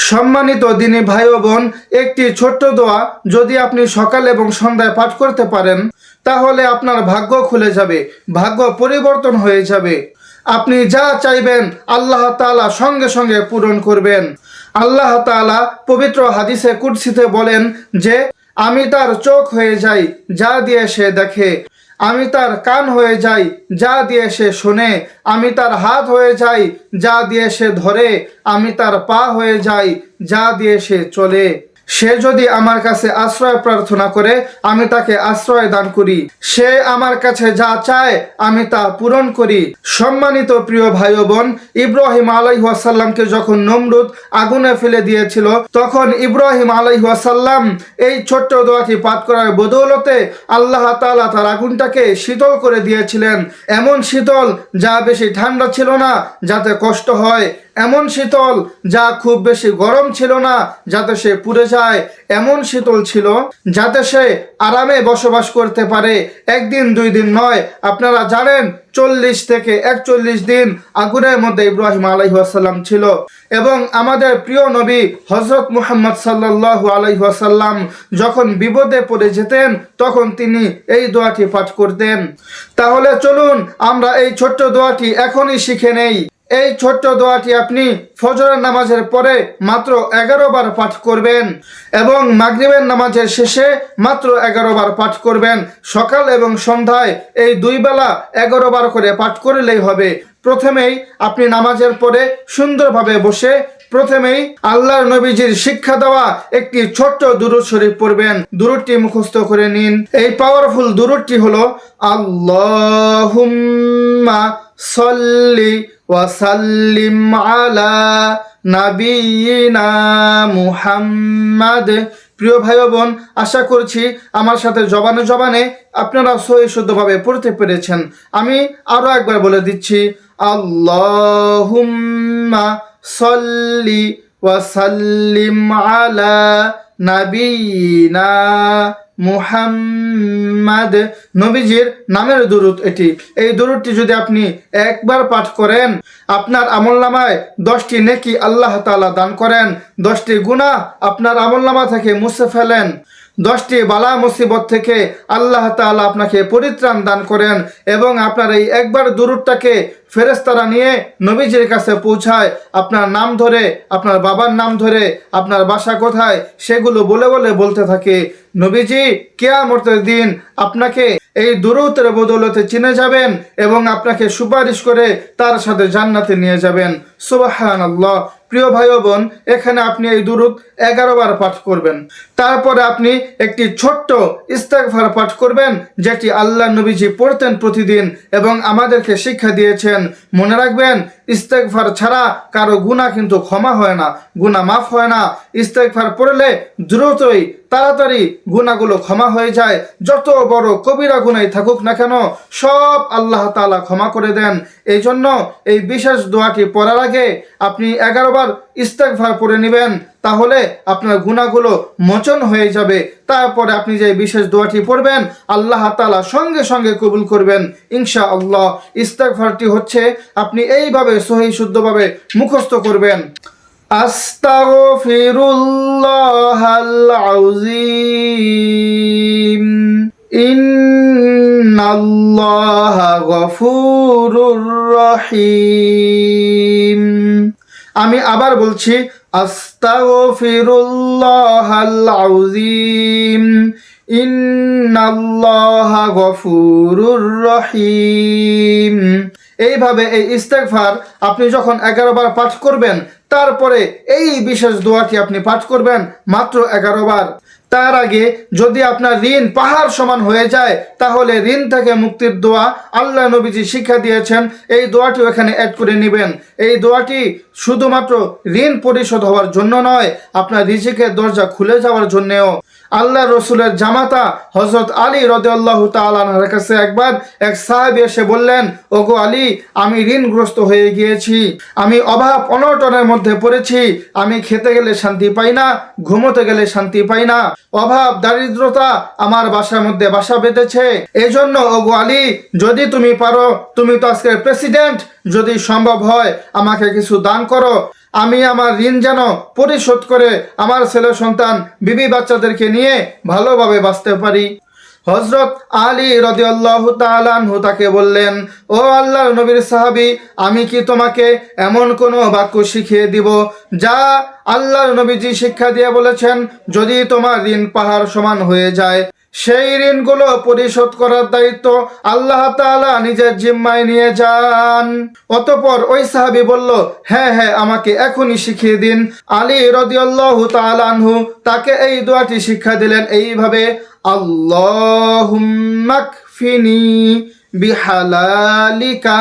সম্মানিত দিনী ভাই ও বোন, একটি ছোট্ট দোয়া যদি আপনি সকাল এবং সন্ধ্যায় পাঠ করতে পারেন তাহলে আপনার ভাগ্য খুলে যাবে, ভাগ্য পরিবর্তন হয়ে যাবে। আপনি যা চাইবেন আল্লাহ তাআলা সঙ্গে সঙ্গে পূরণ করবেন। আল্লাহ তাআলা পবিত্র হাদিসে কুদসিতে বলেন যে আমি তার চোখ হয়ে যাই যা দিয়ে সে দেখে, আমি তার কান হয়ে যাই যা দিয়ে সে শোনে, আমি তার হাত হয়ে যাই যা দিয়ে সে ধরে, আমি তার পা হয়ে যাই যা দিয়ে সে চলে। সে যদি আমার কাছে আশ্রয় প্রার্থনা করে আমি তাকে আশ্রয় দান করি, সে আমার কাছে যা চায় আমি তা পূরণ করি। সম্মানিত প্রিয় ভাই ও বোন, ইব্রাহিম আলাইহিস সালামকে যখন নমরুদ আগুনে ফেলে দিয়েছিল তখন ইব্রাহিম আলাইহিস সালাম এই ছোট্ট দোয়াটি পাঠ করার বদৌলতে আল্লাহ তাআলা তার আগুনটাকে শীতল করে দিয়েছিলেন। এমন শীতল যা বেশি ঠান্ডা ছিল না যাতে কষ্ট হয়, এমন শীতল যা খুব বেশি গরম ছিল না যাতে সে পুড়ে যায়, এমন শীতল ছিল যাতে সে আরামে বসবাস করতে পারে। একদিন দুই দিন নয়, আপনারা জানেন 40 থেকে 41 দিন আগুনের মধ্যে ইব্রাহিম আলাইহিস সালাম ছিল। এবং আমাদের প্রিয় নবী হযরত মুহাম্মদ সাল্লাল্লাহু আলাইহি ওয়াসাল্লাম যখন বিপদে পড়ে যেতেন তখন তিনি এই দোয়াটি পাঠ করতেন। তাহলে চলুন আমরা এই ছোট্ট দোয়াটি এখনই শিখে নেই। এই ছোট্ট দোয়াটি আপনি ফজরের নামাজের পরে মাত্র 11 বার পাঠ করবেন এবং মাগরিবের নামাজের শেষে মাত্র 11 বার পাঠ করবেন। সকাল এবং সন্ধ্যায় এই দুই বেলা 11 বার করে পাঠ করলেই হবে। প্রথমেই আপনি নামাজের পরে সুন্দরভাবে বসে প্রথমেই আল্লাহর নবীজির শিক্ষা দেওয়া একটি ছোট্ট দুরূদ শরীফ পড়বেন। দুরূদটি মুখস্থ করে নিন। এই পাওয়ারফুল দুরূদটি হলো আল্লাহুম্মা সাল্লি ওয়া সাল্লিম আলা নাবিয়িনা মুহাম্মাদ। প্রিয় ভাই ও বোন, আশা করছি আমার সাথে জবানে জবানে আপনারা সহি শুদ্ধভাবে পড়তে পেরেছেন। আমি আরো একবার বলে দিচ্ছি, আল্লাহুম্মা সাল্লি ওয়া সাল্লিম আলা নাবিয়িনা মুহাম্মাদ। নবীজির নামের দুরূদ এটি। এই দুরূদটি যদি আপনি একবার পাঠ করেন আপনার আমলনামায় 10টি নেকি আল্লাহ তাআলা দান করেন, 10টি গুনাহ আপনার আমলনামা থেকে মুছে ফেলেন, 10টি বালা মুসিবত থেকে আল্লাহ তাআলা আপনাকে পরিত্রাণ দান করেন এবং আপনার এই একবার দুরূদটাকে ফেরেশতারা নিয়ে নবীজির কাছে পৌঁছায়। আপনার নাম ধরে, আপনার বাবার নাম ধরে, আপনার বাসা কোথায় সেগুলো বলে বলে বলতে থাকে। নবীজি কিয়ামতের দিন আপনাকে এই দুরূদের বদৌলতে চিনে যাবেন এবং আপনাকে সুপারিশ করে তার সাথে জান্নাতে নিয়ে যাবেন। সুবহানাল্লাহ। প্রিয় ভাই ও বোন, এখানে আপনি এই দুরূদ 11 বার পাঠ করবেন। তারপরে আপনি একটি ছোট্ট ইস্তেগফার পাঠ করবেন যেটি আল্লাহ নবীজি পড়তেন প্রতিদিন এবং আমাদেরকে শিক্ষা দিয়েছেন। মনে রাখবেন, ইস্তেগফার ছাড়া কারো গুনাহ কিন্তু ক্ষমা হয় না, গুনাহ মাফ হয় না। ইস্তেগফার পড়লে দ্রুতই তাড়াতাড়ি গুনাহগুলো ক্ষমা হয়ে যায়। যত বড় কবিরা গুনাহই থাকুক না কেন সব আল্লাহ তাআলা ক্ষমা করে দেন। এই জন্য এই বিশেষ দোয়াটি পড়ার আগে আপনি 11 বার ইস্তেগফার পড়ে নেবেন, তাহলে আপনার গুনাহগুলো মোচন হয়ে যাবে। তারপরে আপনি যে বিশেষ দোয়াটি পড়বেন আল্লাহ তাআলা সঙ্গে সঙ্গে কবুল করবেন ইনশাআল্লাহ। ইস্তেগফারটি হচ্ছে আপনি এইভাবে সহি শুদ্ধভাবে মুখস্থ করবেন। আস্তাগফিরুল্লাহাল আযীম ইন্নাল্লাহা গফুরুর রহিম। আমি আবার বলছি, আস্তাগফিরুল্লাহাল আযীম ইন্নাল্লাহা গফুরুর রহিম। এইভাবে এই ইস্তেগফার আপনি যখন 11 বার পাঠ করবেন তারপরে এই বিশেষ দোয়াটি আপনি পাঠ করবেন মাত্র 11 বার। তার আগে যদি আপনার ঋণ পাহাড় সমান হয়ে যায় তাহলে ঋণ থেকে মুক্তির দোয়া আল্লাহ নবীজি শিক্ষা দিয়েছেন, এই দোয়াটিও এখানে অ্যাড করে নেবেন। এই দোয়াটি শুধুমাত্র ঋণ পরিশোধ হওয়ার জন্য নয়, আপনার রিজিকের দরজা খুলে যাওয়ার জন্যও। আল্লাহ রসুলের জামাতা হযরত আলী রাদিয়াল্লাহু তাআলা আনহুর কাছে একবার এক সাহাবী এসে বললেন, ওগো আলী, আমি ঋণগ্রস্ত হয়ে গিয়েছি, আমি অভাব অনটনের মধ্যে পড়েছি, আমি খেতে গেলে শান্তি পাই না, ঘুমোতে গেলে শান্তি পাই না, অভাব দারিদ্রতা আমার বাসার মধ্যে বাসা বেঁধেছে। এই জন্য ওগো আলী, যদি তুমি পারো, তুমি তো আজকের প্রেসিডেন্ট, যদি সম্ভব হয় আমাকে কিছু দান করো। আমি আমার ঋণ যেন পরিশোধ করে আমার ছেলে সন্তান বিবি বাচ্চাদেরকে নিয়ে ভালোভাবে বাঁচতে পারি। হযরত আলী রাদিয়াল্লাহু তাআলা আনহু তাকে বললেন, ও আল্লাহর নবীর সাহাবী, আমি কি তোমাকে এমন কোনো বাক্য শিখিয়ে দিব যা আল্লাহর নবীজি শিক্ষা দিয়ে বলেছেন, যদি তোমার ঋণ পাহাড় সমান হয়ে যায়, সেই ঋণগুলো পরিশোধ করার দায়িত্ব আল্লাহ তাআলা নিজের জিম্মায় নিয়ে যান। অতঃপর ওই সাহাবী বলল, হ্যাঁ হ্যাঁ, আমাকে এখনই শিখিয়ে দিন। আলী রাদিয়াল্লাহু তাআলা আনহু তাকে এই দোয়াটি শিক্ষা দিলেন এইভাবে, আল্লাহুম্মা কফিনি বিহালালিকা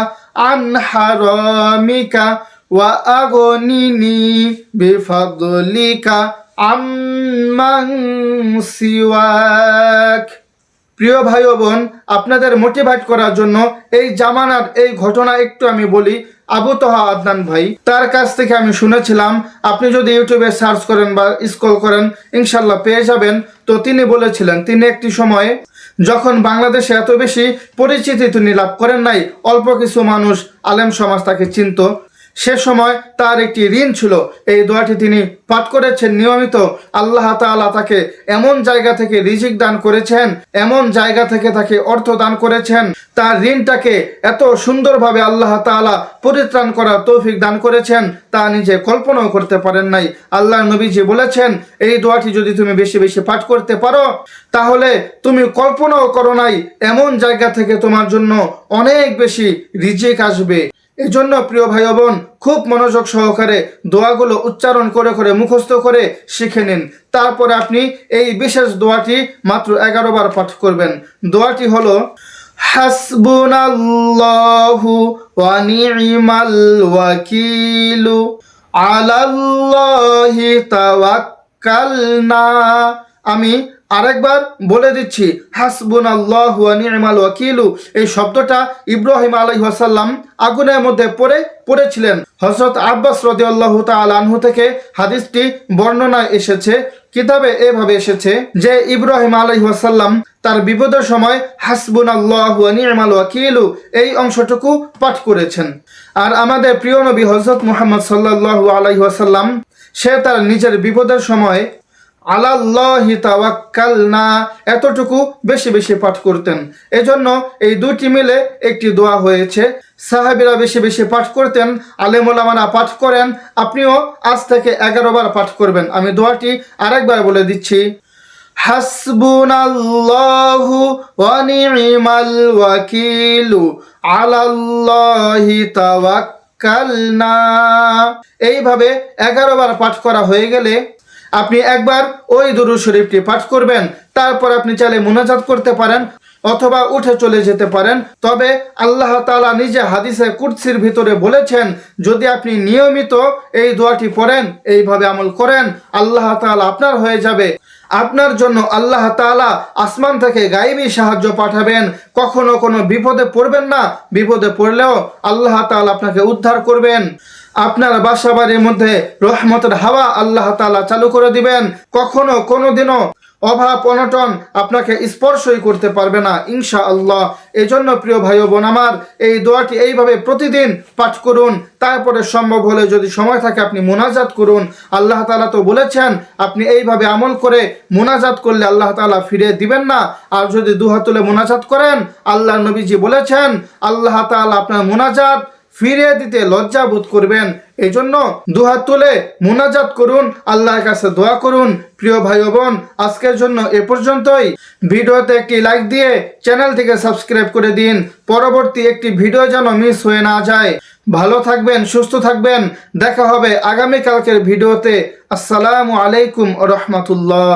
আন হারামিকা ওয়া আগনিনি বিফাদলিকা আম্মান সিওয়াক। প্রিয় ভাই ও বোন, আপনাদের মোটিভেট করার জন্য এই জামানার এই ঘটনা একটু আমি বলি। আবু তোহা আদনান ভাই, তার কাছ থেকে আমি শুনেছিলাম, আপনি যদি ইউটিউবে সার্চ করেন বা স্ক্রল করেন ইনশাল্লাহ পেয়ে যাবেন। তো তিনি বলেছিলেন, তিনি একটি সময়ে যখন বাংলাদেশে এত বেশি পরিচিতি তিনি লাভ করেন নাই, অল্প কিছু মানুষ আলেম সমাজ তাকে চিনত, সে সময় তার একটি ঋণ ছিল। এই দোয়াটি তিনি পাঠ করেছেন নিয়মিত। আল্লাহ তাআলা তাকে এমন জায়গা থেকে রিজিক দান করেছেন, এমন জায়গা থেকে তাকে অর্থ দান করেছেন, তার ঋণটাকে এত সুন্দরভাবে আল্লাহ তাআলা পরিত্রাণ করার তৌফিক দান করেছেন, তা নিজে কল্পনাও করতে পারেন নাই। আল্লাহর নবীজি বলেছেন, এই দোয়াটি যদি তুমি বেশি বেশি পাঠ করতে পারো, তাহলে তুমি কল্পনাও করো নাই এমন জায়গা থেকে তোমার জন্য অনেক বেশি রিজিক আসবে। এই জন্য প্রিয় ভাই বোন, খুব মনোযোগ সহকারে দোয়াগুলো উচ্চারণ করে করে মুখস্থ করে শিখে নিন। তারপরে আপনি এই বিশেষ দোয়াটি মাত্র 11 বার পাঠ করবেন। দোয়াটি হলো, হাসবুনাল্লাহু ওয়া নি'মাল ওয়াকিলু আলাল্লাহি তাওয়াক্কালনা। আমি আরেকবার বলে দিচ্ছি, হাসবুনাল্লাহু ওয়া নি'মাল ওয়াকিলু। এই শব্দটা ইব্রাহিম আলাইহিস সালাম আগুনের মধ্যে পড়েছিলেন। হযরত আব্বাস রাদিয়াল্লাহু তাআলা আনহু থেকে হাদিসটি বর্ণনায় এসেছে, কিতাবে এভাবে এসেছে যে ইব্রাহিম আলাইহিস সালাম তার বিপদের সময় হাসবুনাল্লাহু ওয়া নি'মাল ওয়াকিলু এই অংশটুকু পাঠ করেছেন। আর আমাদের প্রিয় নবী হযরত মুহাম্মদ সাল্লাল্লাহু আলাইহি ওয়াসাল্লাম, সে তার নিজের বিপদের সময় আলাল্লাহি তাওয়াক্কালনা এতটুকু বেশি বেশি পাঠ করতেন। এজন্য এই দুটি মিলে একটি দোয়া হয়েছে। সাহাবীরা বেশি বেশি পাঠ করতেন, আলেম ওলামারা পাঠ করেন। আপনিও আজ থেকে 11 বার পাঠ করবেন। আমি দোয়াটি আরেকবার বলে দিচ্ছি, হাসবুনাল্লাহু ওয়া নি'মাল ওয়াকিলু আলাল্লাহি তাওয়াক্কালনা। এইভাবে 11 বার পাঠ করা হয়ে গেলে আপনি একবার ওই দুরূদ শরীফটি পাঠ করবেন। তারপর আপনি চাইলে মুনাজাত করতে পারেন অথবা উঠে চলে যেতে পারেন। তবে আল্লাহ তাআলা নিজে হাদিসে কুদসির ভিতরে বলেছেন, যদি আপনি নিয়মিত এই দোয়াটি পড়েন, এইভাবে আমল করেন, আল্লাহ তাআলা আপনার হয়ে যাবে। আপনার জন্য আল্লাহ তাআলা আসমান থেকে গায়েবী সাহায্য পাঠাবেন। কখনো কোনো বিপদে পড়বেন না, বিপদে পড়লেও আল্লাহ তাআলা আপনাকে উদ্ধার করবেন। আপনার বাসা বাড়ির মধ্যে রহমতের হাওয়া আল্লাহ তাআলা চালু করে দিবেন। কখনো কোনোদিনও অভাব অনটন আপনাকে স্পর্শই করতে পারবে না ইনশাআল্লাহ। এজন্য প্রিয় ভাই ও বোন আমার, এই দোয়াটি এইভাবে প্রতিদিন পাঠ করুন। তারপরে সম্ভব হলে যদি সময় থাকে আপনি মুনাজাত করুন। আল্লাহ তাআলা তো বলেছেন, আপনি এইভাবে আমল করে মুনাজাত করলে আল্লাহ তাআলা ফিরে দিবেন না। আর যদি দুহাত তুলে মুনাজাত করেন, আল্লাহ নবীজি বলেছেন, আল্লাহ তাআলা আপনার মুনাজাত ফিরিয়ে দিতে লজ্জা বোধ করবেন। এই জন্য দুহাত তুলে মুনাজাত করুন, আল্লাহর কাছে দোয়া করুন। প্রিয় ভাই ও বোন, আজকের জন্য এ পর্যন্তই। ভিডিওতে একটি লাইক দিয়ে চ্যানেলটিকে সাবস্ক্রাইব করে দিন, পরবর্তী একটি ভিডিও যেন মিস হয়ে না যায়। ভালো থাকবেন, সুস্থ থাকবেন। দেখা হবে আগামীকালকের ভিডিওতে। আসসালামু আলাইকুম ওয়া রাহমাতুল্লাহ।